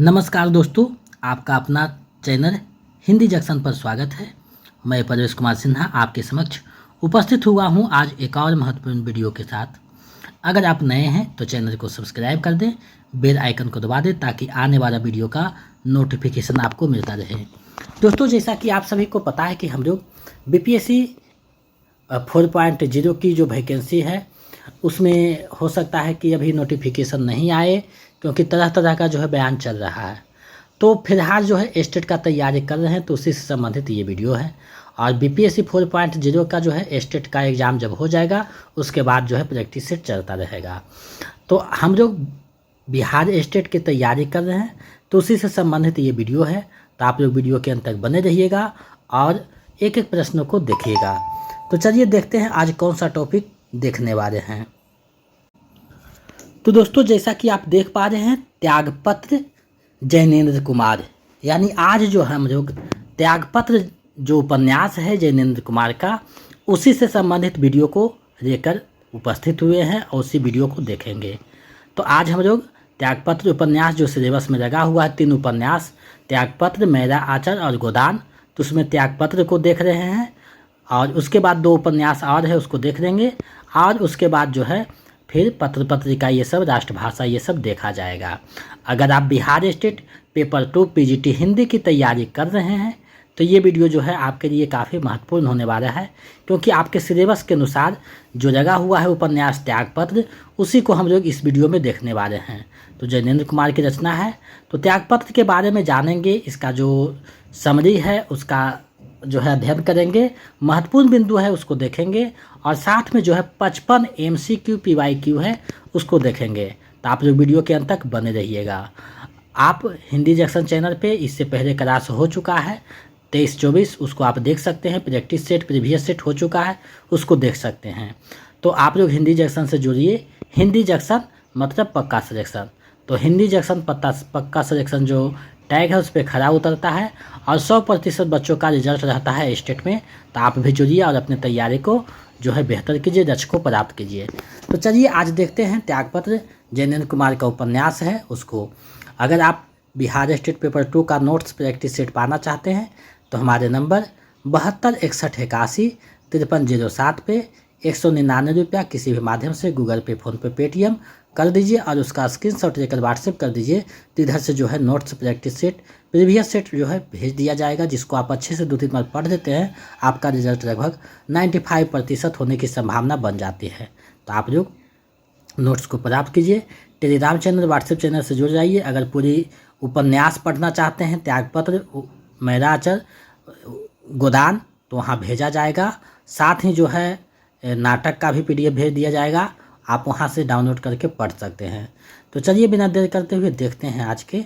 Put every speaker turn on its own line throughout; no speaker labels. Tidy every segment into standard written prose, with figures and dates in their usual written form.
नमस्कार दोस्तों, आपका अपना चैनल हिंदी जंक्शन पर स्वागत है। मैं परवेश कुमार सिन्हा आपके समक्ष उपस्थित हुआ हूं आज एक और महत्वपूर्ण वीडियो के साथ। अगर आप नए हैं तो चैनल को सब्सक्राइब कर दें, बेल आइकन को दबा दें ताकि आने वाला वीडियो का नोटिफिकेशन आपको मिलता रहे। दोस्तों, जैसा कि आप सभी को पता है कि हम लोग BPSC 4.0 की जो वैकेंसी है उसमें हो सकता है कि अभी नोटिफिकेशन नहीं आए, क्योंकि तरह तरह का जो है बयान चल रहा है। तो फिलहाल जो है स्टेट का तैयारी कर रहे हैं, तो उसी से संबंधित ये वीडियो है। और BPSC 4.0 का जो है स्टेट का एग्ज़ाम जब हो जाएगा उसके बाद जो है प्रैक्टिस सेट चलता रहेगा। तो हम लोग बिहार स्टेट की तैयारी कर रहे हैं, तो उसी से संबंधित ये वीडियो है। तो आप लोग वीडियो के अंत तक बने रहिएगा और एक एक प्रश्नों को देखिएगा। तो चलिए देखते हैं आज कौन सा टॉपिक देखने वाले हैं। तो दोस्तों, जैसा कि आप देख पा रहे हैं, त्यागपत्र जैनेन्द्र कुमार, यानी आज जो हम लोग त्यागपत्र जो उपन्यास है जैनेन्द्र कुमार का, उसी से संबंधित वीडियो को लेकर उपस्थित हुए हैं और उसी वीडियो को देखेंगे। तो आज हम लोग त्यागपत्र उपन्यास जो सिलेबस में लगा हुआ है, 3 उपन्यास, त्यागपत्र, मेरा आचर और गोदान, तो उसमें त्यागपत्र को देख रहे हैं और उसके बाद 2 उपन्यास और है उसको देख लेंगे। और उसके बाद जो है फिर पत्र पत्रिका, ये सब, राष्ट्रभाषा, ये सब देखा जाएगा। अगर आप Bihar state paper 2 PGT Hindi की तैयारी कर रहे हैं तो ये वीडियो जो है आपके लिए काफ़ी महत्वपूर्ण होने वाला है, क्योंकि आपके सिलेबस के अनुसार जो लगा हुआ है उपन्यास त्यागपत्र, उसी को हम लोग इस वीडियो में देखने वाले हैं। तो जैनेन्द्र कुमार की रचना है, तो त्यागपत्र के बारे में जानेंगे, इसका जो समरी है उसका जो है अध्ययन करेंगे, महत्वपूर्ण बिंदु है उसको देखेंगे और साथ में जो है 55 MCQ PYQ है उसको देखेंगे। तो आप लोग वीडियो के अंत तक बने रहिएगा। आप हिंदी जंक्शन चैनल पे इससे पहले क्लास हो चुका है 23-24, उसको आप देख सकते हैं। प्रैक्टिस सेट, प्रीवियस सेट हो चुका है, उसको देख सकते हैं। तो आप लोग हिंदी जंक्शन से जुड़िए। हिंदी जंक्शन मतलब पक्का सिलेक्शन। तो हिंदी जंक्शन पक्का सिलेक्शन जो टैग है उस पर खरा उतरता है और 100% बच्चों का रिजल्ट रहता है स्टेट में। तो आप भी जुड़िए और अपनी तैयारी को जो है बेहतर कीजिए, लक्ष्य को प्राप्त कीजिए। तो चलिए आज देखते हैं त्यागपत्र जैनेन्द्र कुमार का उपन्यास है उसको। अगर आप बिहार स्टेट पेपर 2 का नोट्स प्रैक्टिस सेट पाना चाहते हैं तो हमारे नंबर 72 61 81 53 07 पे 199 रुपया किसी भी माध्यम से गूगल पे, फ़ोन पे, पेटीएम कर दीजिए और उसका स्क्रीनशॉट लेकर व्हाट्सएप कर दीजिए। तो इधर से जो है notes practice set, previous set जो है भेज दिया जाएगा, जिसको आप अच्छे से 2-3 बार पढ़ देते हैं, आपका रिजल्ट लगभग 95% होने की संभावना बन जाती है। तो आप लोग नोट्स को प्राप्त कीजिए। टेलीग्राम चैनल, व्हाट्सएप चैनल से जुड़ जाइए। अगर पूरी उपन्यास पढ़ना चाहते हैं, त्यागपत्र, मेरा आचर, गोदान, तो वहाँ भेजा जाएगा। साथ ही जो है नाटक का भी PDF भेज दिया जाएगा, आप वहाँ से डाउनलोड करके पढ़ सकते हैं। तो चलिए बिना देर करते हुए देखते हैं आज के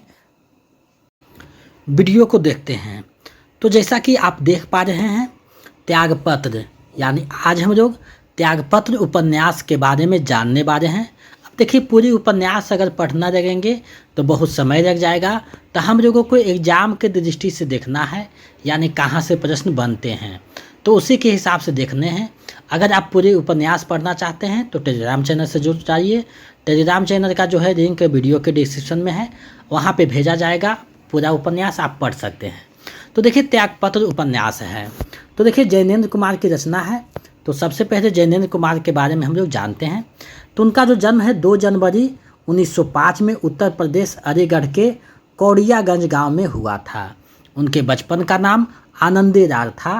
वीडियो को देखते हैं। तो जैसा कि आप देख पा रहे हैं, त्यागपत्र, यानी आज हम लोग त्यागपत्र उपन्यास के बारे में जानने वाले हैं। अब देखिए, पूरी उपन्यास अगर पढ़ना लगेंगे तो बहुत समय लग जाएगा। तो हम लोगों को एग्ज़ाम के दृष्टि से देखना है, यानी कहाँ से प्रश्न बनते हैं, तो उसी के हिसाब से देखने हैं। अगर आप पूरे उपन्यास पढ़ना चाहते हैं तो टेलीग्राम चैनल से जुड़ जाइए। टेलीग्राम चैनल का जो है लिंक वीडियो के डिस्क्रिप्शन में है, वहाँ पे भेजा जाएगा। पूरा उपन्यास आप पढ़ सकते हैं। तो देखिए, त्यागपत्र उपन्यास है। तो देखिए, जैनेन्द्र कुमार की रचना है। तो सबसे पहले जैनेन्द्र कुमार के बारे में हम लोग जानते हैं। तो उनका जो जन्म है 2 जनवरी 1905 में उत्तर प्रदेश अलीगढ़ के कौड़ियागंज गाँव में हुआ था। उनके बचपन का नाम आनंदीलाल था।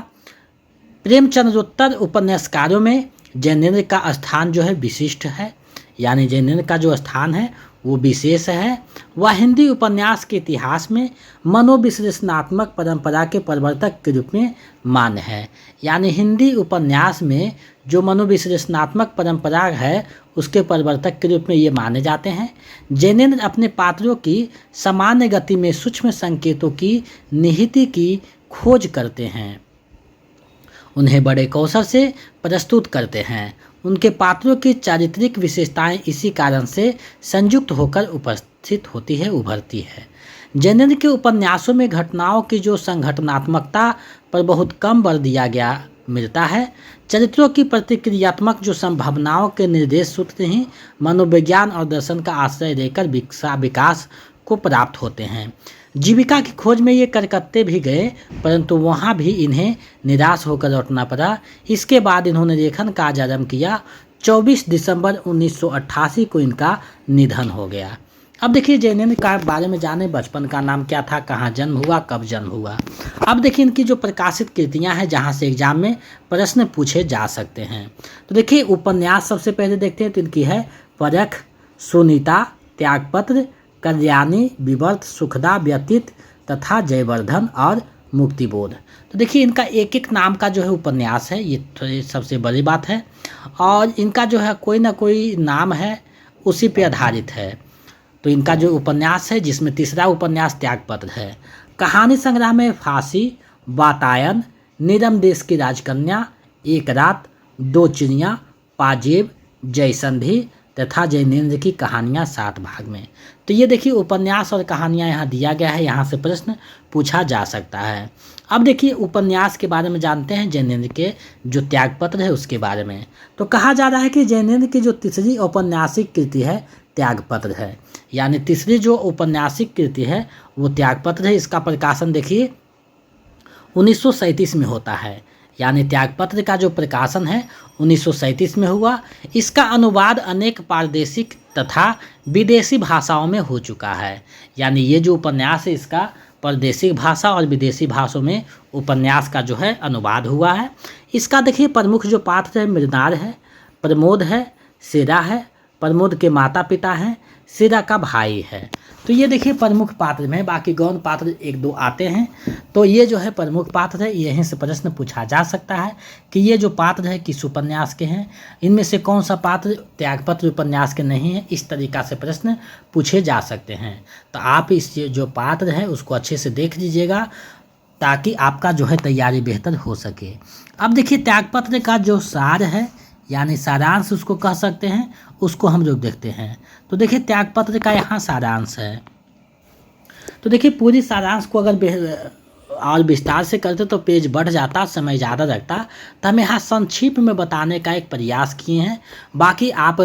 प्रेमचंद्रोत्तर उपन्यासकारों में जैनेन्द्र का स्थान जो है विशिष्ट है, यानी जैनेन्द्र का जो स्थान है वो विशेष है। वह हिंदी उपन्यास के इतिहास में मनोविश्लेषणात्मक परंपरा के प्रवर्तक के रूप में मान्य है। यानी हिंदी उपन्यास में जो मनोविश्लेषणात्मक परंपरा है उसके प्रवर्तक के रूप में ये माने जाते हैं। जैनेन्द्र अपने पात्रों की सामान्य गति में सूक्ष्म संकेतों की निहिति की खोज करते हैं, उन्हें बड़े कौशल से प्रस्तुत करते हैं। उनके पात्रों की चारित्रिक विशेषताएं इसी कारण से संयुक्त होकर उपस्थित होती है, उभरती है। जैनेन्द्र के उपन्यासों में घटनाओं की जो संघटनात्मकता पर बहुत कम बल दिया गया मिलता है। चरित्रों की प्रतिक्रियात्मक जो संभावनाओं के निर्देश सूत्र ही मनोविज्ञान और दर्शन का आश्रय लेकर विकास को प्राप्त होते हैं। जीविका की खोज में ये कलकत्ते भी गए, परंतु वहाँ भी इन्हें निराश होकर लौटना पड़ा। इसके बाद इन्होंने लेखन का आरंभ किया। 24 दिसंबर 1988 को इनका निधन हो गया। अब देखिए जैनेन्द्र का बारे में जाने, बचपन का नाम क्या था, कहाँ जन्म हुआ, कब जन्म हुआ। अब देखिए इनकी जो प्रकाशित कृतियां हैं जहाँ से एग्जाम में प्रश्न पूछे जा सकते हैं। तो देखिए उपन्यास सबसे पहले देखते हैं, तो इनकी है परख, सुनीता, त्यागपत्र, कल्याणी, विवर्त, सुखदा, व्यतीत तथा जयवर्धन और मुक्तिबोध। तो देखिए इनका एक एक नाम का जो है उपन्यास है, ये सबसे बड़ी बात है। और इनका जो है कोई ना कोई नाम है, उसी पे आधारित है। तो इनका जो उपन्यास है, जिसमें तीसरा उपन्यास त्यागपत्र है। कहानी संग्रह में फांसी, वातायन, नीरम देश की राजकन्या, एक रात, दो चिड़िया, पाजेब, जयसंधि तथा जैनेन्द्र की कहानियाँ 7 भाग में। तो ये देखिए उपन्यास और कहानियाँ यहाँ दिया गया है, यहाँ से प्रश्न पूछा जा सकता है। अब देखिए उपन्यास के बारे में जानते हैं, जैनेन्द्र के जो त्यागपत्र है उसके बारे में। तो कहा जा रहा है कि जैनेन्द्र की जो तीसरी औपन्यासिक कृति है त्यागपत्र है, यानी तीसरी जो औपन्यासिक कृति है वो त्यागपत्र है। इसका प्रकाशन देखिए 1937 में होता है, यानी त्यागपत्र का जो प्रकाशन है 1937 में हुआ। इसका अनुवाद अनेक प्रादेशिक तथा विदेशी भाषाओं में हो चुका है, यानी ये जो उपन्यास है इसका प्रादेशिक भाषा और विदेशी भाषाओं में उपन्यास का जो है अनुवाद हुआ है। इसका देखिए प्रमुख जो पात्र है मृणाल है, प्रमोद है, शेरा है, प्रमोद के माता पिता हैं, शेरा का भाई है। तो ये देखिए प्रमुख पात्र में, बाकी गौण पात्र 1-2 आते हैं। तो ये जो है प्रमुख पात्र है, यहीं से प्रश्न पूछा जा सकता है कि ये जो पात्र है किस उपन्यास के हैं, इनमें से कौन सा पात्र त्यागपत्र उपन्यास के नहीं है। इस तरीक़ा से प्रश्न पूछे जा सकते हैं। तो आप इस जो पात्र है उसको अच्छे से देख लीजिएगा, ताकि आपका जो है तैयारी बेहतर हो सके। अब देखिए त्यागपत्र का जो सार है, यानी सारांश उसको कह सकते हैं, उसको हम लोग देखते हैं। तो देखिए त्यागपत्र का यहाँ सारांश है। तो देखिए पूरी सारांश को अगर और विस्तार से करते तो पेज बढ़ जाता, समय ज़्यादा लगता। तो हम यहाँ संक्षिप्त में बताने का एक प्रयास किए हैं। बाकी आप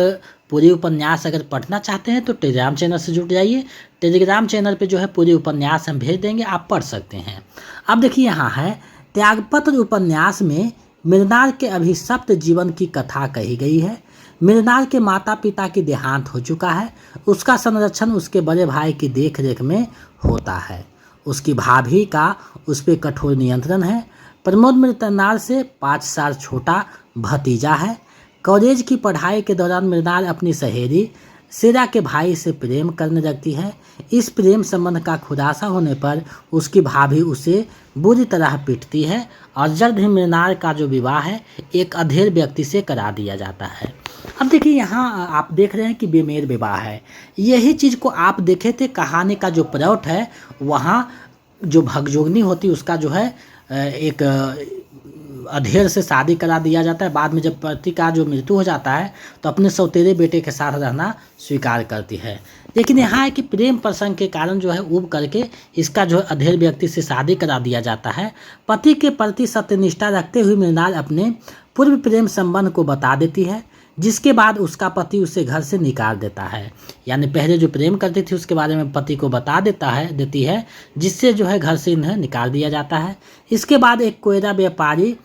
पूरी उपन्यास अगर पढ़ना चाहते हैं तो टेलीग्राम चैनल से जुड़ जाइए। टेलीग्राम चैनल पे जो है पूरी उपन्यास हम भेज देंगे, आप पढ़ सकते हैं। अब देखिए यहाँ है त्यागपत्र उपन्यास में मृणाल के अभिशप्त जीवन की कथा कही गई है। मृणाल के माता पिता की देहांत हो चुका है। उसका संरक्षण उसके बड़े भाई की देखरेख में होता है। उसकी भाभी का उस पर कठोर नियंत्रण है। प्रमोद मृणाल से 5 साल छोटा भतीजा है। कॉलेज की पढ़ाई के दौरान मृणाल अपनी सहेली शेरा के भाई से प्रेम करने लगती है। इस प्रेम संबंध का खुलासा होने पर उसकी भाभी उसे बुरी तरह पीटती है और जल्द ही मृणाल का जो विवाह है एक अधेड़ व्यक्ति से करा दिया जाता है। अब देखिए यहाँ आप देख रहे हैं कि बेमेल विवाह है। यही चीज़ को आप देखे थे, कहानी का जो प्लॉट है वहाँ जो भगजोगनी होती उसका जो है एक अधेड़ से शादी करा दिया जाता है। बाद में जब पति का जो मृत्यु हो जाता है तो अपने सौतेले बेटे के साथ रहना स्वीकार करती है। लेकिन यहाँ है कि प्रेम प्रसंग के कारण जो है ऊब करके इसका जो है अधेड़ व्यक्ति से शादी करा दिया जाता है। पति के प्रति सत्यनिष्ठा रखते हुए मृणाल अपने पूर्व प्रेम संबंध को बता देती है, जिसके बाद उसका पति उसे घर से निकाल देता है। यानी पहले जो प्रेम करती थी उसके बारे में पति को बता देती है, जिससे जो है घर से इन्हें निकाल दिया जाता है। इसके बाद एक कोयला व्यापारी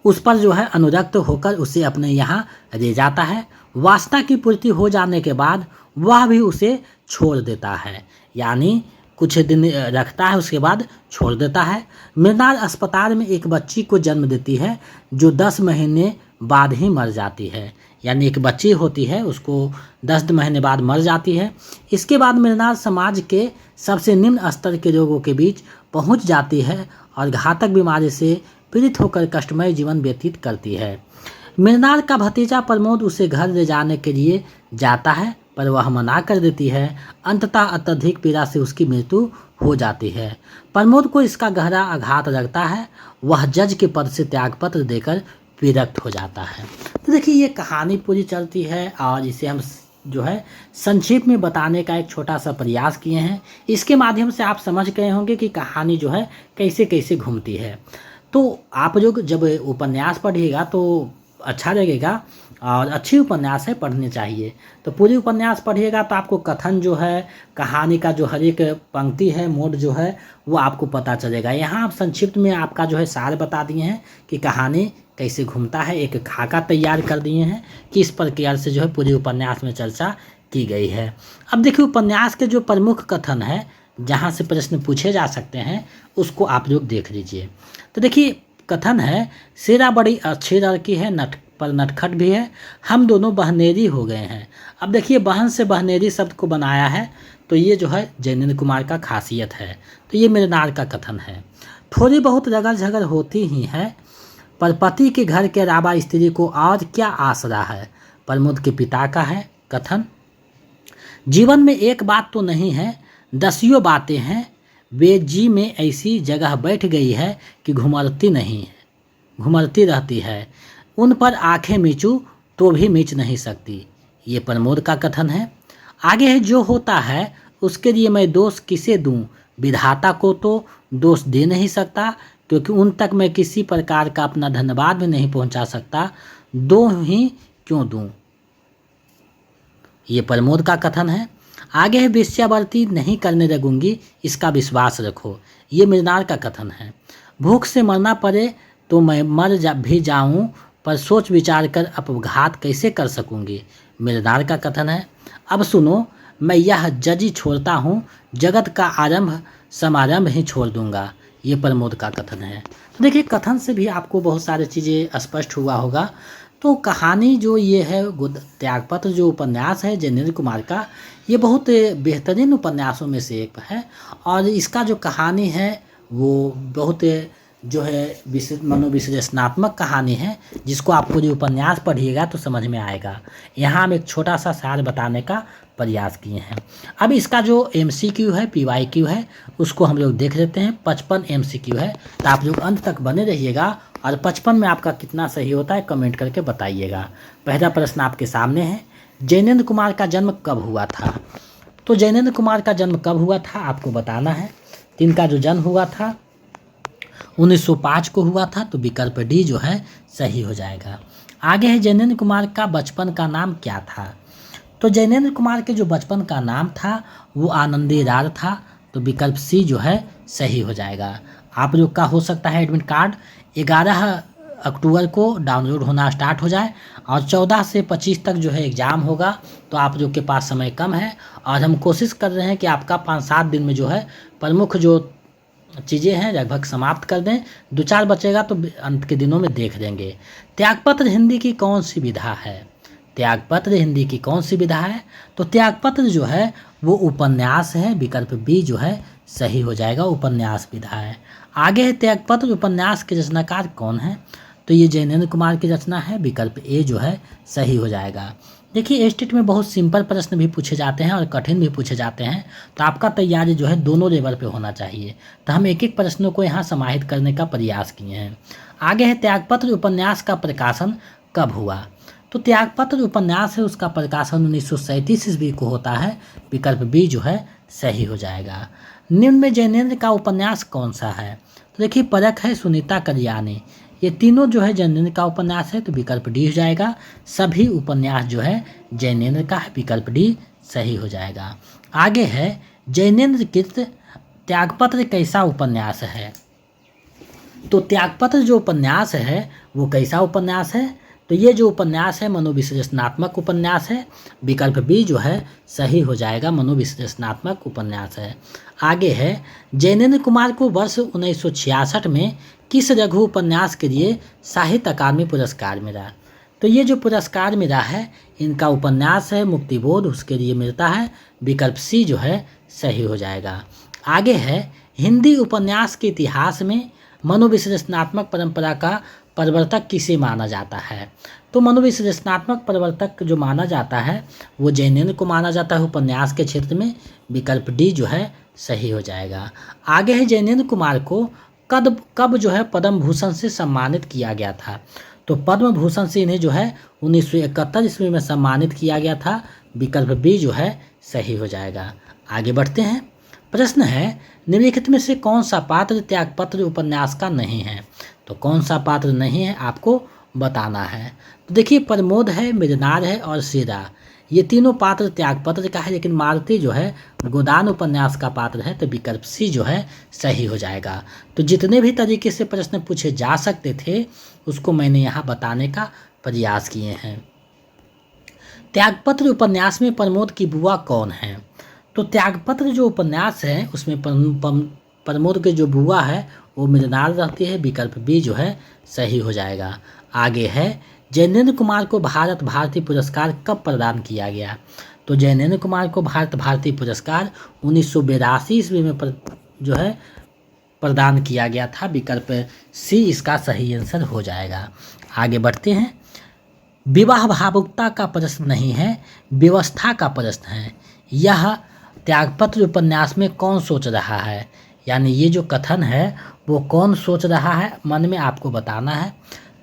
उस पर जो है अनुरक्त होकर उसे अपने यहाँ ले जाता है। वासना की पूर्ति हो जाने के बाद वह भी उसे छोड़ देता है, यानी कुछ दिन रखता है उसके बाद छोड़ देता है। मृणाल अस्पताल में एक बच्ची को जन्म देती है जो 10 महीने बाद ही मर जाती है। यानी एक बच्ची होती है उसको 10 महीने बाद मर जाती है। इसके बाद मृणाल समाज के सबसे निम्न स्तर के लोगों के बीच पहुंच जाती है और घातक बीमारी से पीड़ित होकर कष्टमय जीवन व्यतीत करती है। मृणाल का भतीजा प्रमोद उसे घर ले जाने के लिए जाता है, पर वह मना कर देती है। अंततः अत्यधिक पीड़ा से उसकी मृत्यु हो जाती है। प्रमोद को इसका गहरा आघात लगता है। वह जज के पद से त्यागपत्र देकर विरक्त हो जाता है। तो देखिए ये कहानी पूरी चलती है और इसे हम जो है संक्षेप में बताने का एक छोटा सा प्रयास किए हैं। इसके माध्यम से आप समझ गए होंगे कि कहानी जो है कैसे कैसे घूमती है। तो आप लोग जब उपन्यास पढ़िएगा तो अच्छा लगेगा और अच्छी उपन्यास है, पढ़नी चाहिए। तो पूरी उपन्यास पढ़िएगा तो आपको कथन जो है, कहानी का जो हर एक पंक्ति है, मोड जो है वो आपको पता चलेगा। यहाँ आप संक्षिप्त में आपका जो है सार बता दिए हैं कि कहानी कैसे घूमता है, एक खाका तैयार कर दिए हैं कि इस प्रकार से जो है पूरी उपन्यास में चर्चा की गई है। अब देखिए उपन्यास के जो प्रमुख कथन है, जहाँ से प्रश्न पूछे जा सकते हैं, उसको आप लोग देख लीजिए। तो देखिए कथन है, शेरा बड़ी अच्छी लड़की है, पर नटखट भी है, हम दोनों बहनेरी हो गए हैं। अब देखिए बहन से बहनेरी शब्द को बनाया है, तो ये जो है जैनेन्द्र कुमार का खासियत है। तो ये मृणाल का कथन है। थोड़ी बहुत रगड़ झगड़ होती ही है, पर पति के घर के अलावा स्त्री को और क्या आसरा है। प्रमोद के पिता का है कथन, जीवन में एक बात तो नहीं है, दसियों बातें हैं, वे जी में ऐसी जगह बैठ गई है कि घुमरती नहीं है, घुमरती रहती है, उन पर आंखें मीचूं तो भी मीच नहीं सकती। ये प्रमोद का कथन है। आगे है, जो होता है उसके लिए मैं दोष किसे दूं, विधाता को तो दोष दे नहीं सकता, क्योंकि उन तक मैं किसी प्रकार का अपना धन्यवाद भी नहीं पहुंचा सकता, दो ही क्यों दूं। ये प्रमोद का कथन है। आगे है, वेश्यावृत्ति नहीं करने लगूंगी, इसका विश्वास रखो। ये मृणाल का कथन है। भूख से मरना पड़े तो मैं भी जाऊं, पर सोच विचार कर अपघात कैसे कर सकूंगी। मृणाल का कथन है। अब सुनो, मैं यह जजी छोड़ता हूँ, जगत का आरंभ समारंभ ही छोड़ दूंगा। ये प्रमोद का कथन है। तो देखिए कथन से भी आपको बहुत सारी चीज़ें स्पष्ट हुआ होगा। तो कहानी जो ये है, त्यागपत्र जो उपन्यास है जैनेन्द्र कुमार का, ये बहुत बेहतरीन उपन्यासों में से एक है। और इसका जो कहानी है वो बहुत जो है मनोविश्लेषणात्मक कहानी है, जिसको आप पूरी उपन्यास पढ़िएगा तो समझ में आएगा। यहाँ हम एक छोटा सा सार बताने का प्रयास किए हैं। अब इसका जो MCQ है, PYQ है, उसको हम लोग देख लेते हैं। 55 MCQ है, तो आप लोग अंत तक बने रहिएगा और 55 में आपका कितना सही होता है कमेंट करके बताइएगा। पहला प्रश्न आपके सामने है, जैनेन्द्र कुमार का जन्म कब हुआ था। तो जैनेन्द्र कुमार का जन्म कब हुआ था आपको बताना है। इनका जो जन्म हुआ था 1905 को हुआ था, तो विकल्प डी जो है सही हो जाएगा। आगे है, जैनेन्द्र कुमार का बचपन का नाम क्या था। तो जैनेन्द्र कुमार के जो बचपन का नाम था वो आनंदी रार था, तो विकल्प सी जो है सही हो जाएगा। आप लोग का हो सकता है एडमिट कार्ड 11 अक्टूबर को डाउनलोड होना स्टार्ट हो जाए और 14 से 25 तक जो है एग्ज़ाम होगा, तो आप लोग के पास समय कम है और हम कोशिश कर रहे हैं कि आपका 5-7 दिन में जो है प्रमुख जो चीज़ें हैं लगभग समाप्त कर दें। 2-4 बचेगा तो अंत के दिनों में देख लेंगे। त्यागपत्र हिंदी की कौन सी विधा है। त्यागपत्र हिंदी की कौन सी विधा है। तो त्यागपत्र जो है वो उपन्यास है, विकल्प बी जो है सही हो जाएगा, उपन्यास विधा है। आगे है, त्यागपत्र उपन्यास के रचनाकार कौन है। तो ये जैनेन्द्र कुमार की रचना है, विकल्प ए जो है सही हो जाएगा। देखिए स्टेट में बहुत सिंपल प्रश्न भी पूछे जाते हैं और कठिन भी पूछे जाते हैं, तो आपका तैयारी जो है दोनों लेवल पे होना चाहिए। तो हम एक एक प्रश्नों को यहाँ समाहित करने का प्रयास किए हैं। आगे है, त्यागपत्र उपन्यास का प्रकाशन कब हुआ। तो त्यागपत्र उपन्यास है, उसका प्रकाशन 1937 ईस्वी को होता है, विकल्प बी जो है सही हो जाएगा। निम्न में जैनेन्द्र का उपन्यास कौन सा है। तो देखिए परख है, सुनीता कल्याणी, ये तीनों जो है जैनेन्द्र का उपन्यास है, तो विकल्प डी हो जाएगा। सभी उपन्यास जो है जैनेन्द्र का है, विकल्प डी सही हो जाएगा। आगे है, जैनेन्द्र कृत त्यागपत्र कैसा उपन्यास है। तो त्यागपत्र जो उपन्यास है वो कैसा उपन्यास है। तो ये जो उपन्यास है मनोविश्लेषणात्मक उपन्यास है, विकल्प बी जो है सही हो जाएगा, मनोविश्लेषणात्मक उपन्यास है। आगे है, जैनेन्द्र कुमार को वर्ष 1966 में किस लघु उपन्यास के लिए साहित्य अकादमी पुरस्कार मिला। तो ये जो पुरस्कार मिला है इनका उपन्यास है मुक्तिबोध, उसके लिए मिलता है, विकल्प सी जो है सही हो जाएगा। आगे है, हिंदी उपन्यास के इतिहास में मनोविश्लेषणात्मक परंपरा का प्रवर्तक किसे माना जाता है। तो मनोविश्लेषणात्मक प्रवर्तक जो माना जाता है वो जैनेन्द्र को माना जाता है उपन्यास के क्षेत्र में, विकल्प डी जो है सही हो जाएगा। आगे है, जैनेन्द्र कुमार को कब जो है पद्म भूषण से सम्मानित किया गया था। तो पद्म भूषण से इन्हें जो है 1971 ईस्वी में सम्मानित किया गया था, विकल्प बी जो है सही हो जाएगा। आगे बढ़ते हैं। प्रश्न है, निम्नलिखित में से कौन सा पात्र त्यागपत्र उपन्यास का नहीं है। तो कौन सा पात्र नहीं है आपको बताना है। तो देखिए प्रमोद है, मृणाल है और सीरा, ये तीनों पात्र त्यागपत्र का है, लेकिन मालती जो है गोदान उपन्यास का पात्र है, तो विकल्प सी जो है सही हो जाएगा। तो जितने भी तरीके से प्रश्न पूछे जा सकते थे उसको मैंने यहाँ बताने का प्रयास किए हैं। त्यागपत्र उपन्यास में प्रमोद की बुआ कौन है? तो त्यागपत्र जो उपन्यास है उसमें प्रमोद के जो बुआ है वो मृणाल रहती है, विकल्प बी जो है सही हो जाएगा। आगे है जैनेन्द्र कुमार को भारत भारती पुरस्कार कब प्रदान किया गया? तो जैनेन्द्र कुमार को भारत भारती पुरस्कार 1982 ईस्वी में जो है प्रदान किया गया था, विकल्प सी इसका सही आंसर हो जाएगा। आगे बढ़ते हैं। विवाह भावुकता का प्रश्न नहीं है, व्यवस्था का प्रश्न है। यह त्यागपत्र उपन्यास में कौन सोच रहा है? यानी ये जो कथन है वो कौन सोच रहा है मन में आपको बताना है।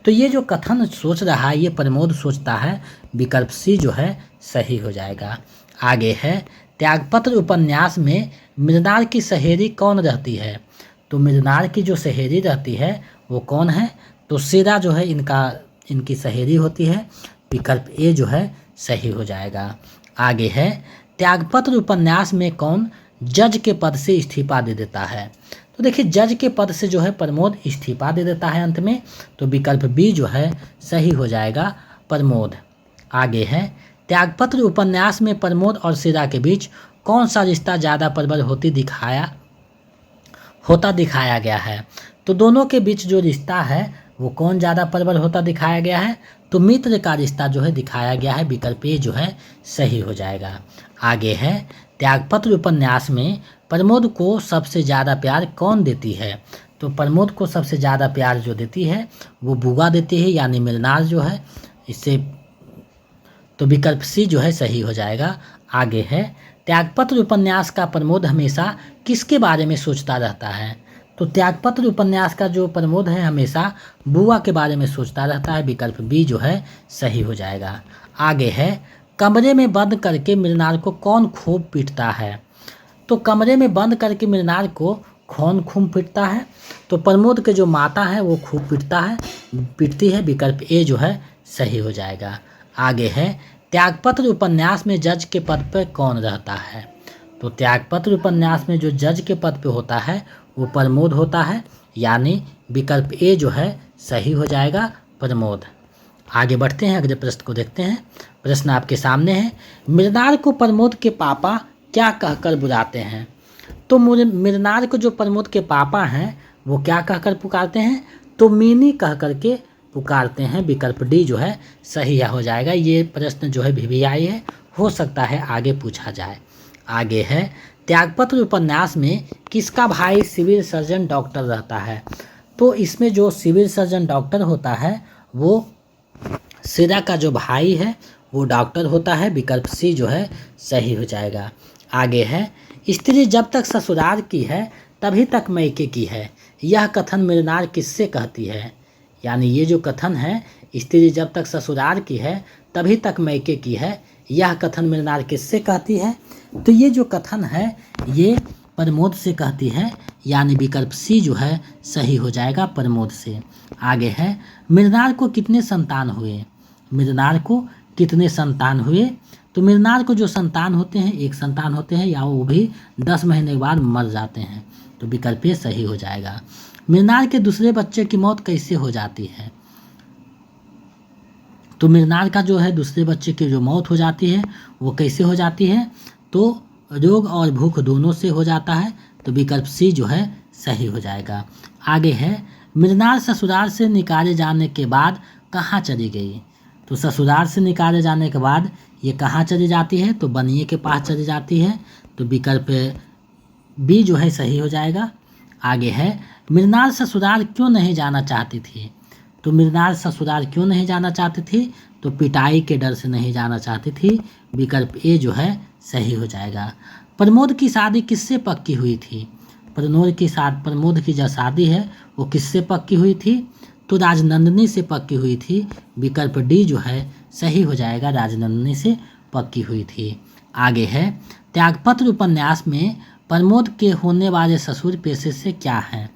तो ये जो कथन सोच रहा है ये प्रमोद सोचता है, विकल्प सी जो है सही हो जाएगा। आगे है त्यागपत्र उपन्यास में मृणाल की सहेली कौन रहती है? तो मृणाल की जो सहेली रहती है वो कौन है? तो सीरा जो है इनकी सहेली होती है, विकल्प ए जो है सही हो जाएगा। आगे है त्यागपत्र उपन्यास में कौन जज के पद से इस्तीफा दे देता है? तो देखिए जज के पद से जो है प्रमोद इस्तीफा दे देता है अंत में, तो विकल्प बी जो है सही हो जाएगा, प्रमोद। आगे है त्यागपत्र उपन्यास में प्रमोद और सीरा के बीच कौन सा रिश्ता ज़्यादा प्रबल होता दिखाया गया है? तो दोनों के बीच जो रिश्ता है वो कौन ज़्यादा प्रबल होता दिखाया गया है? तो मित्र का रिश्ता जो है दिखाया गया है, विकल्प ए जो है सही हो जाएगा। आगे है त्यागपत्र उपन्यास में प्रमोद को सबसे ज़्यादा प्यार कौन देती है? तो प्रमोद को सबसे ज़्यादा प्यार जो देती है वो बुआ देती है, यानी मृणाल जो है इससे, तो विकल्प सी जो है सही हो जाएगा। आगे है त्यागपत्र उपन्यास का प्रमोद हमेशा किसके बारे में सोचता रहता है? तो त्यागपत्र उपन्यास का जो प्रमोद है हमेशा बुआ के बारे में सोचता रहता है, विकल्प बी जो है सही हो जाएगा। आगे है कमरे में बंद करके मृणाल को कौन खूब पीटता है? तो कमरे में बंद करके मृणाल को कौन खूब पीटता है? तो प्रमोद के जो माता है वो खूब पीटती है, विकल्प ए जो है सही हो जाएगा। आगे है त्यागपत्र उपन्यास में जज के पद पर कौन रहता है? तो त्यागपत्र उपन्यास में जो जज के पद पे होता है वो प्रमोद होता है, यानी विकल्प ए जो है सही हो जाएगा, प्रमोद। आगे बढ़ते हैं, अगले प्रश्न को देखते हैं। प्रश्न आपके सामने है, मृणाल को प्रमोद के पापा क्या कहकर बुलाते हैं? तो मृणाल को जो प्रमोद के पापा हैं वो क्या कहकर पुकारते हैं? तो मीनी कह करके पुकारते हैं, विकल्प डी जो है सही हो जाएगा। ये प्रश्न जो है VVI है, हो सकता है आगे पूछा जाए। आगे है त्यागपत्र उपन्यास में किसका भाई सिविल सर्जन डॉक्टर रहता है? तो इसमें जो सिविल सर्जन डॉक्टर होता है वो सीरा का जो भाई है वो डॉक्टर होता है, विकल्प सी जो है सही हो जाएगा। आगे है स्त्री जब तक ससुराल की है तभी तक मैके की है, यह कथन मृणाल किससे कहती है? यानी ये जो कथन है स्त्री जब तक ससुराल की है तभी तक मैके की है, यह कथन मृणाल किससे कहती है? तो ये जो कथन है ये प्रमोद से कहती है, यानी विकल्प सी जो है सही हो जाएगा, प्रमोद से। आगे है मृणाल को कितने संतान हुए? मृणाल को कितने संतान हुए? तो मृणाल को जो संतान होते हैं एक संतान होते हैं, या वो भी 10 महीने के बाद मर जाते हैं, तो विकल्प ए सही हो जाएगा। मृणाल के दूसरे बच्चे की मौत कैसे हो जाती है? तो मृणाल का जो है दूसरे बच्चे की जो मौत हो जाती है वो कैसे हो जाती है? तो रोग और भूख दोनों से हो जाता है, तो विकल्प सी जो है सही हो जाएगा। आगे है मृणाल ससुराल से निकाले जाने के बाद कहाँ चली गई? तो ससुराल से निकाले जाने के बाद ये कहाँ चली जाती है? तो बनिए के पास चली जाती है, तो विकल्प बी जो है सही हो जाएगा। आगे है मृणाल ससुराल क्यों नहीं जाना चाहती थी? तो मृणाल ससुराल क्यों नहीं जाना चाहती थी? तो पिटाई के डर से नहीं जाना चाहती थी, विकल्प ए जो है सही हो जाएगा। प्रमोद की शादी किससे पक्की हुई थी? प्रमोद की जो शादी है वो किससे पक्की हुई थी? तो राजनंदिनी से पक्की हुई थी, विकल्प डी जो है सही हो जाएगा, राजनंदिनी से पक्की हुई थी। आगे है त्यागपत्र उपन्यास में प्रमोद के होने वाले ससुर पेशे से क्या हैं?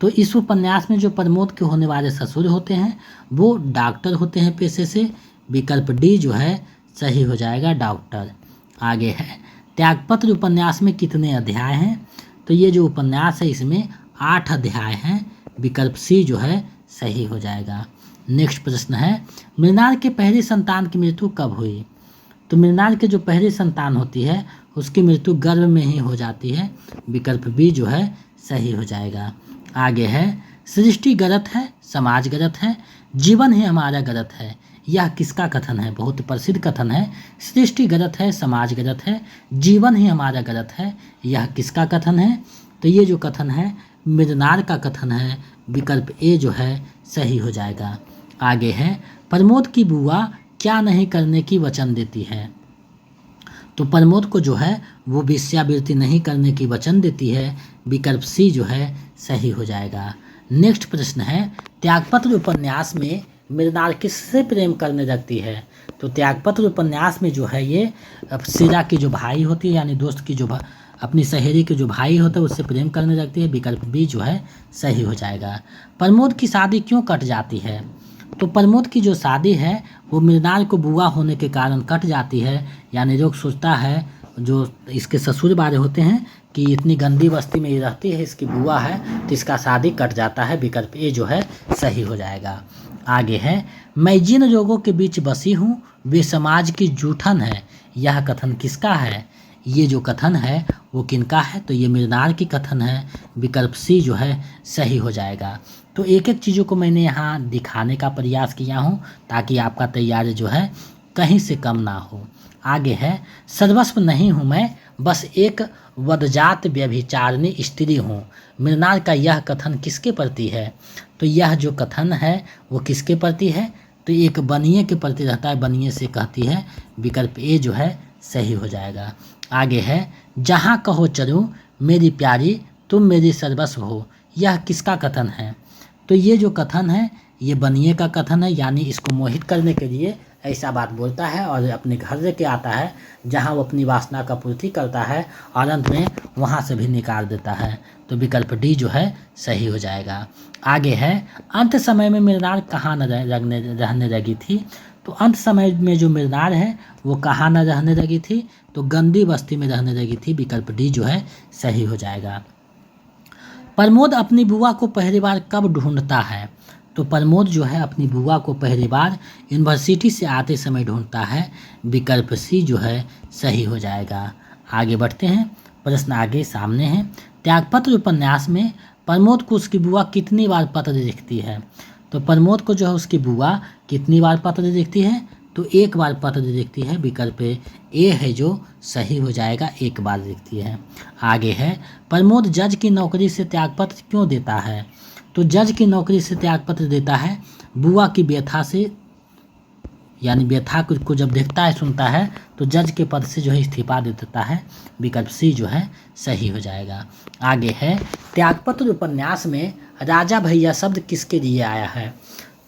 तो इस उपन्यास में जो प्रमोद के होने वाले ससुर होते हैं वो डॉक्टर होते हैं पेशे से। विकल्प डी जो है सही हो जाएगा, डॉक्टर। आगे है, त्यागपत्र उपन्यास में कितने अध्याय हैं? तो ये जो उपन्यास है इसमें 8 अध्याय हैं। विकल्प सी जो है सही हो जाएगा। नेक्स्ट प्रश्न है, मृणाल के पहली संतान की मृत्यु कब हुई? तो मृणाल की जो पहली संतान होती है उसकी मृत्यु गर्भ में ही हो जाती है। विकल्प बी जो है सही हो जाएगा। आगे है, सृष्टि गलत है, समाज गलत है, जीवन ही हमारा गलत है, यह किसका कथन है? बहुत प्रसिद्ध कथन है। सृष्टि गलत है, समाज गलत है, जीवन ही हमारा गलत है, यह किसका कथन है? तो ये जो कथन है मृणाल का कथन है। विकल्प ए जो है सही हो जाएगा। आगे है, प्रमोद की बुआ क्या नहीं करने की वचन देती है? तो प्रमोद को जो है वो वेश्यावृत्ति नहीं करने की वचन देती है। विकल्प सी जो है सही हो जाएगा। नेक्स्ट प्रश्न है, त्यागपत्र उपन्यास में मृणाल किससे प्रेम करने लगती है? तो त्यागपत्र उपन्यास में जो है ये शीला की जो भाई होती है यानी दोस्त की जो अपनी सहेली के जो भाई होता है उससे प्रेम करने लगती है। विकल्प बी जो है सही हो जाएगा। प्रमोद की शादी क्यों कट जाती है? तो प्रमोद की जो शादी है वो मृणाल को बुआ होने के कारण कट जाती है। यानी लोग सोचता है जो इसके ससुर वाले होते हैं कि इतनी गंदी बस्ती में ये रहती है, इसकी बुआ है, तो इसका शादी कट जाता है। विकल्प ए जो है सही हो जाएगा। आगे है, मैं जिन लोगों के बीच बसी हूँ वे समाज की जूठन है, यह कथन किसका है? ये जो कथन है वो किनका है? तो ये मृणाल की कथन है। विकल्प सी जो है सही हो जाएगा। तो एक एक चीज़ों को मैंने यहाँ दिखाने का प्रयास किया हूँ ताकि आपका तैयारी जो है कहीं से कम ना हो। आगे है, सर्वस्व नहीं हूँ मैं, बस एक वदजात व्यभिचारिणी स्त्री हूँ, मृणाल का यह कथन किसके प्रति है? तो यह जो कथन है वो किसके प्रति है? तो एक बनिए के प्रति रहता है, बनिए से कहती है। विकल्प ए जो है सही हो जाएगा। आगे है, जहाँ कहो चलूँ मेरी प्यारी तुम मेरी सर्वस्व हो, यह किसका कथन है? तो ये जो कथन है ये बनिए का कथन है। यानी इसको मोहित करने के लिए ऐसा बात बोलता है और अपने घर लेके आता है जहाँ वो अपनी वासना का पूर्ति करता है और अंत में वहाँ से भी निकाल देता है। तो विकल्प डी जो है सही हो जाएगा। आगे है, अंत समय में मृणाल कहाँ न रहने लगी थी? तो अंत समय में जो मृणाल है वो कहाँ न रहने लगी थी? तो गंदी बस्ती में रहने लगी थी। विकल्प डी जो है सही हो जाएगा। प्रमोद अपनी बुआ को पहली बार कब ढूंढता है? तो प्रमोद जो है अपनी बुआ को पहली बार यूनिवर्सिटी से आते समय ढूंढता है। विकल्प सी जो है सही हो जाएगा। आगे बढ़ते हैं, प्रश्न आगे सामने है। त्यागपत्र उपन्यास में प्रमोद को उसकी बुआ कितनी बार पत्र लिखती है? तो प्रमोद को जो है उसकी बुआ कितनी बार पत्र लिखती है? तो एक बार पत्र लिखती है। विकल्प ए है जो सही हो जाएगा, एक बार लिखती है। आगे है, प्रमोद जज की नौकरी से त्यागपत्र क्यों देता है? तो जज की नौकरी से त्यागपत्र देता है बुआ की व्यथा से, यानी व्यथा को जब देखता है सुनता है तो जज के पद से जो है इस्तीफा दे देता है। विकल्प सी जो है सही हो जाएगा। आगे है, त्यागपत्र उपन्यास में राजा भैया शब्द किसके लिए आया है?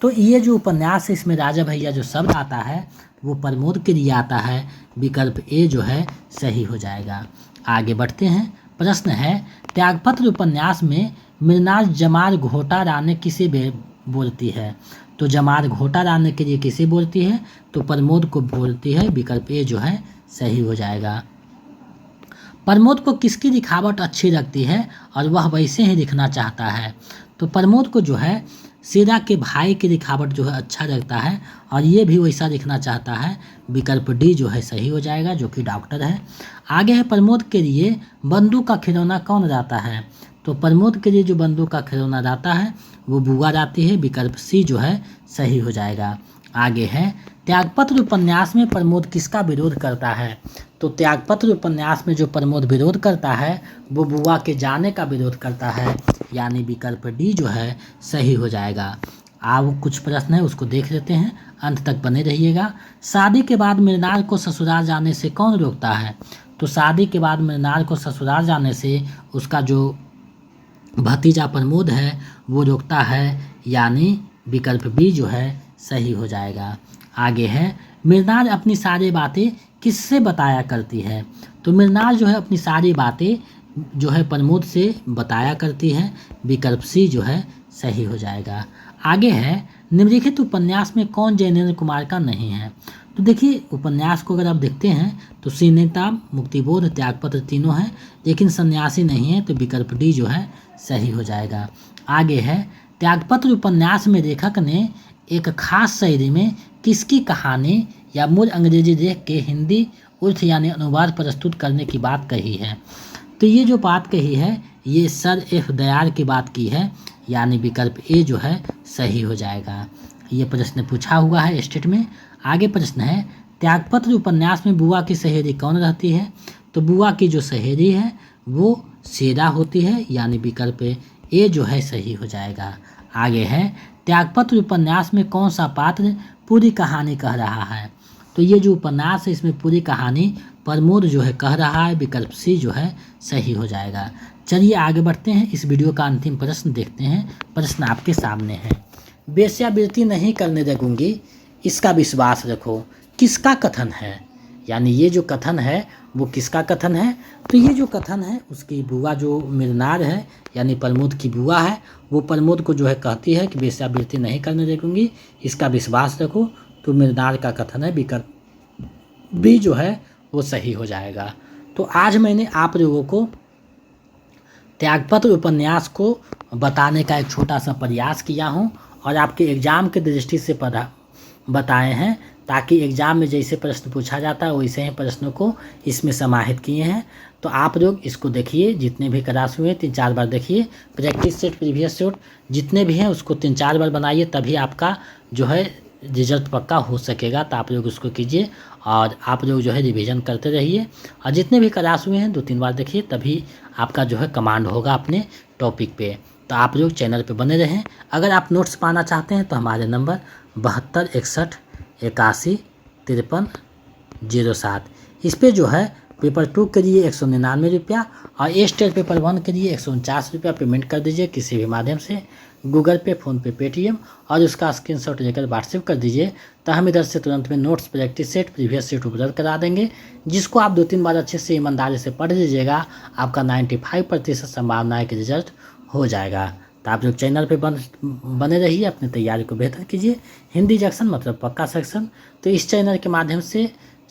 तो ये जो उपन्यास है इसमें राजा भैया जो शब्द आता है वो प्रमोद के लिए आता है। विकल्प ए जो है सही हो जाएगा। आगे बढ़ते हैं, प्रश्न है, त्यागपत्र उपन्यास में मृणाल जमार घोटा राने किसे बोलती है? तो जमार घोटा राने के लिए किसे बोलती है? तो प्रमोद को बोलती है। विकल्प ए जो है सही हो जाएगा। प्रमोद को किसकी लिखावट अच्छी लगती है और वह वैसे ही लिखना चाहता है? तो प्रमोद को जो है शीला के भाई की लिखावट जो है अच्छा लगता है और ये भी वैसा लिखना चाहता है। विकल्प डी जो है सही हो जाएगा, जो कि डॉक्टर है। आगे है, प्रमोद के लिए बंदूक का खिलौना कौन लाता है? तो प्रमोद के लिए जो बंदूक का खिलौना लाता है वो बुआ लाती है। विकल्प सी जो है सही हो जाएगा। आगे है, त्यागपत्र उपन्यास में प्रमोद किसका विरोध करता है? तो त्यागपत्र उपन्यास में जो प्रमोद विरोध करता है वो बुआ के जाने का विरोध करता है। यानी विकल्प डी जो है सही हो जाएगा। अब कुछ प्रश्न है उसको देख लेते हैं, अंत तक बने रहिएगा। शादी के बाद मृणाल को ससुराल जाने से कौन रोकता है? तो शादी के बाद मृणाल को ससुराल जाने से उसका जो भतीजा प्रमोद है वो रोकता है। यानी विकल्प बी जो है सही हो जाएगा। आगे है, मृणाल अपनी सारी बातें किससे बताया करती है? तो मृणाल जो है अपनी सारी बातें जो है प्रमोद से बताया करती है, विकल्प सी जो है सही हो जाएगा। आगे है निम्नलिखित उपन्यास में कौन जैनेन्द्र कुमार का नहीं है। तो देखिए उपन्यास को अगर आप देखते हैं तो सीनेता, मुक्तिबोध, त्यागपत्र तीनों हैं, लेकिन सन्यासी नहीं है, तो विकल्प डी जो है सही हो जाएगा। आगे है त्यागपत्र उपन्यास में लेखक ने एक खास शैली में किसकी कहानी या मूल अंग्रेजी देख के हिंदी उर्थ यानी अनुवाद प्रस्तुत करने की बात कही है। तो ये जो बात कही है ये सर एफ दयाल की बात की है, यानी विकल्प ए जो है सही हो जाएगा। ये प्रश्न पूछा हुआ है स्टेट में। आगे प्रश्न है त्यागपत्र उपन्यास में बुआ की सहेली कौन रहती है। तो बुआ की जो सहेली है वो शेरा होती है, यानी विकल्प ए जो है सही हो जाएगा। आगे है त्यागपत्र उपन्यास में कौन सा पात्र पूरी कहानी कह रहा है। तो ये जो उपन्यास है इसमें पूरी कहानी प्रमोद जो है कह रहा है, विकल्प सी जो है सही हो जाएगा। चलिए आगे बढ़ते हैं, इस वीडियो का अंतिम प्रश्न देखते हैं। प्रश्न आपके सामने है, वेश्यावृत्ति नहीं करने लगूंगी इसका विश्वास रखो, किसका कथन है। यानी ये जो कथन है वो किसका कथन है। तो ये जो कथन है उसकी बुआ जो मिरनार है यानी प्रमोद की बुआ है, वो प्रमोद को जो है कहती है कि वेश्यावृत्ति नहीं करने लगूंगी, इसका विश्वास रखो। तो मिरनार का कथन है, विकल्प बी जो है वो सही हो जाएगा। तो आज मैंने आप लोगों को त्यागपत्र उपन्यास को बताने का एक छोटा सा प्रयास किया हूँ और आपके एग्ज़ाम के दृष्टि से बताए हैं, ताकि एग्ज़ाम में जैसे प्रश्न पूछा जाता है वैसे ही प्रश्नों को इसमें समाहित किए हैं। तो आप लोग इसको देखिए, जितने भी क्लास हुए 3-4 बार देखिए, प्रैक्टिस सेट, प्रीवियस सेट जितने भी हैं उसको 3-4 बार बनाइए, तभी आपका जो है रिजल्ट पक्का हो सकेगा। तो आप लोग उसको कीजिए और आप लोग जो है रिवीजन करते रहिए, और जितने भी क्लास हुए हैं 2-3 बार देखिए, तभी आपका जो है कमांड होगा अपने टॉपिक पे। तो आप लोग चैनल पे बने रहें। अगर आप नोट्स पाना चाहते हैं तो हमारे नंबर 72 61 81 53 07 इस पे जो है पेपर 2 के लिए 199 रुपया और स्टेट पेपर 1 के लिए 149 रुपया पेमेंट कर दीजिए किसी भी माध्यम से, गूगल पे, फ़ोनपे, पेटीएम, और उसका स्क्रीनशॉट लेकर व्हाट्सएप कर दीजिए। तो हम इधर से तुरंत में notes, practice set, previous set उपलब्ध करा देंगे, जिसको आप 2-3 बार अच्छे से ईमानदारी से पढ़ लीजिएगा, आपका 95% संभावना है कि रिजल्ट हो जाएगा। तो आप लोग चैनल पे बने रहिए, अपनी तैयारी को बेहतर कीजिए। हिंदी जंक्शन मतलब पक्का सेक्शन, तो इस चैनल के माध्यम से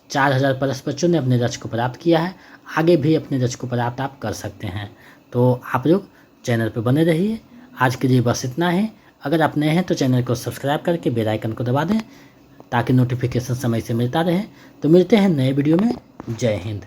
4000 प्लस बच्चों ने अपने लक्ष्य को प्राप्त किया है, आगे भी अपने लक्ष्य को प्राप्त आप कर सकते हैं। तो आप लोग चैनल पे बने रहिए। आज के लिए बस इतना है। अगर आप नए हैं तो चैनल को सब्सक्राइब करके बेल आइकन को दबा दें, ताकि नोटिफिकेशन समय से मिलता रहे। तो मिलते हैं नए वीडियो में। जय हिंद।